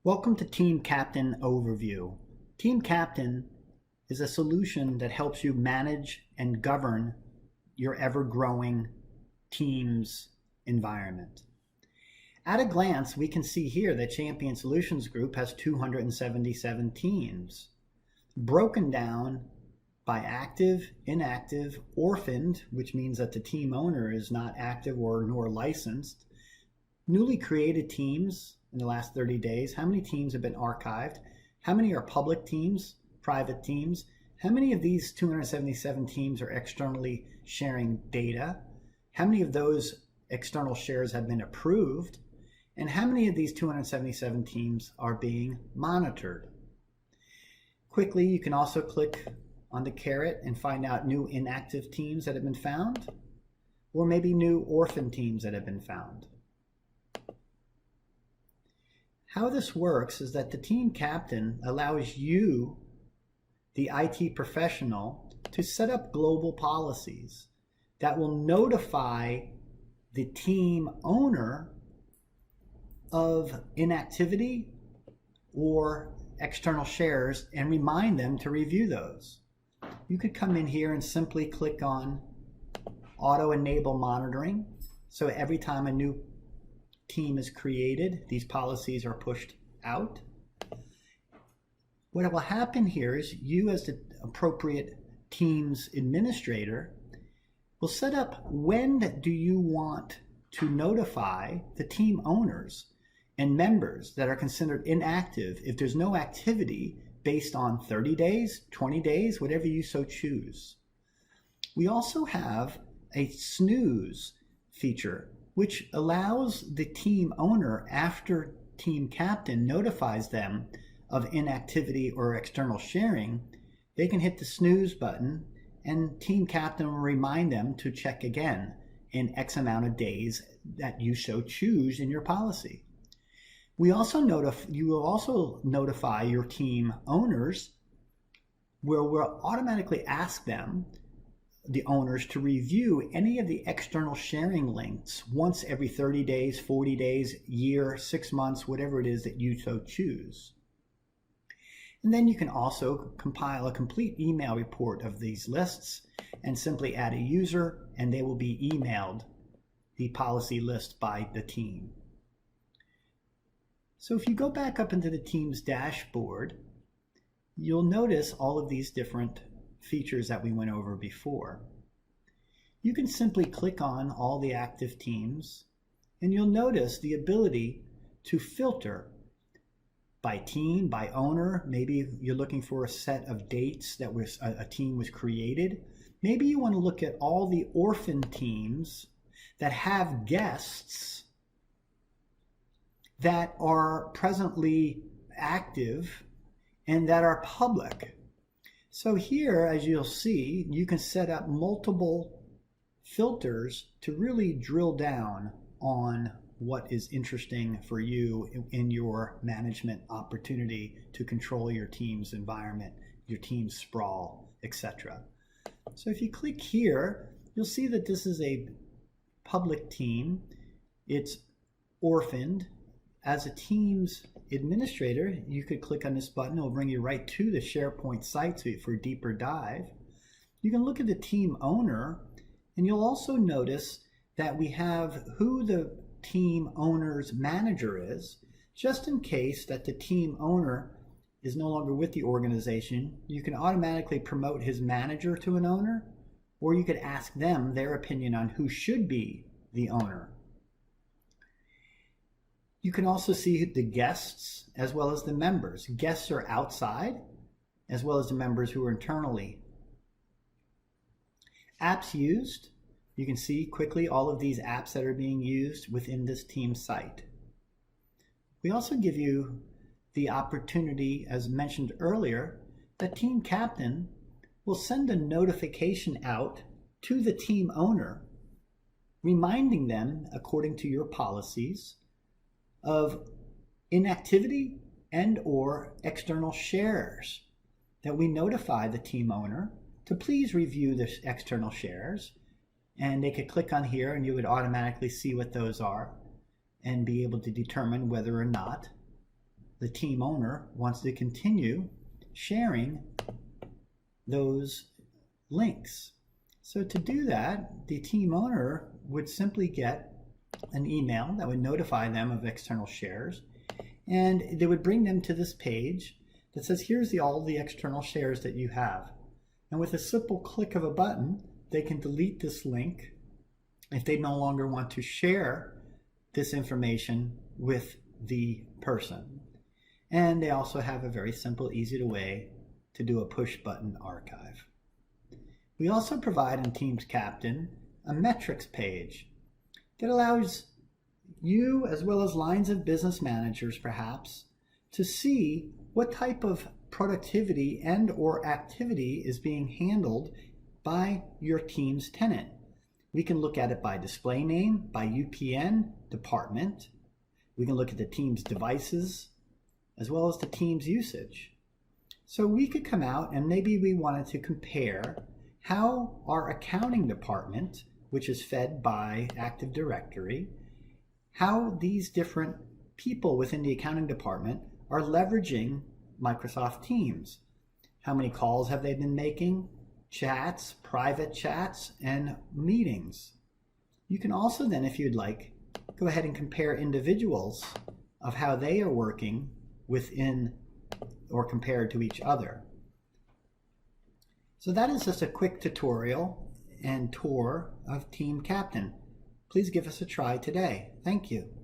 Welcome to Team Captain Overview. Team Captain is a solution that helps you manage and govern your ever-growing team's environment. At a glance, we can see here that Champion Solutions Group has 277 teams, broken down by active, inactive, orphaned, which means that the team owner is not active or nor licensed, newly created teams in the last 30 days, how many teams have been archived, how many are public teams, private teams, how many of these 277 teams are externally sharing data, how many of those external shares have been approved, and how many of these 277 teams are being monitored. Quickly, you can also click on the caret and find out new inactive teams that have been found, or maybe new orphan teams that have been found. How this works is that the team captain allows you, the IT professional, to set up global policies that will notify the team owner of inactivity or external shares and remind them to review those. You could come in here and simply click on auto enable monitoring. So every time a new team is created, these policies are pushed out. What will happen here is you, as the appropriate team's administrator, will set up when do you want to notify the team owners and members that are considered inactive if there's no activity based on 30 days, 20 days, whatever you so choose. We also have a snooze feature, which allows the team owner, after team captain notifies them of inactivity or external sharing, they can hit the snooze button and team captain will remind them to check again in X amount of days that you so choose in your policy. You will also notify your team owners, where we'll automatically ask them, the owners, to review any of the external sharing links once every 30 days, 40 days, year, 6 months, whatever it is that you so choose. And then you can also compile a complete email report of these lists and simply add a user, and they will be emailed the policy list by the team. So if you go back up into the team's dashboard, you'll notice all of these different features that we went over before. You can simply click on all the active teams and you'll notice the ability to filter by team, by owner. Maybe you're looking for a set of dates that a team was created. Maybe you want to look at all the orphan teams that have guests that are presently active and that are public. So here, as you'll see, you can set up multiple filters to really drill down on what is interesting for you in your management opportunity to control your team's environment, your team's sprawl, etc. So if you click here, you'll see that this is a public team. It's orphaned. As a team's administrator, you could click on this button. It'll bring you right to the SharePoint site for a deeper dive. You can look at the team owner, and you'll also notice that we have who the team owner's manager is. Just in case that the team owner is no longer with the organization, you can automatically promote his manager to an owner, or you could ask them their opinion on who should be the owner. You can also see the guests as well as the members. Guests are outside, as well as the members who are internally. Apps used. You can see quickly all of these apps that are being used within this team site. We also give you the opportunity, as mentioned earlier, that team captain will send a notification out to the team owner, reminding them, according to your policies, of inactivity and or external shares, that we notify the team owner to please review the external shares, and they could click on here and you would automatically see what those are and be able to determine whether or not the team owner wants to continue sharing those links. So to do that, the team owner would simply get an email that would notify them of external shares, and they would bring them to this page that says, here's all the external shares that you have. And with a simple click of a button, they can delete this link if they no longer want to share this information with the person. And they also have a very simple, easy way to do a push button archive. We also provide in Teams Captain a metrics page that allows you, as well as lines of business managers perhaps, to see what type of productivity and or activity is being handled by your team's tenant. We can look at it by display name, by UPN, department. We can look at the team's devices, as well as the team's usage. So we could come out and maybe we wanted to compare how our accounting department, which is fed by Active Directory, how these different people within the accounting department are leveraging Microsoft Teams. How many calls have they been making? Chats, private chats, and meetings. You can also then, if you'd like, go ahead and compare individuals of how they are working within or compared to each other. So that is just a quick tutorial and tour of Team Captain. Please give us a try today. Thank you.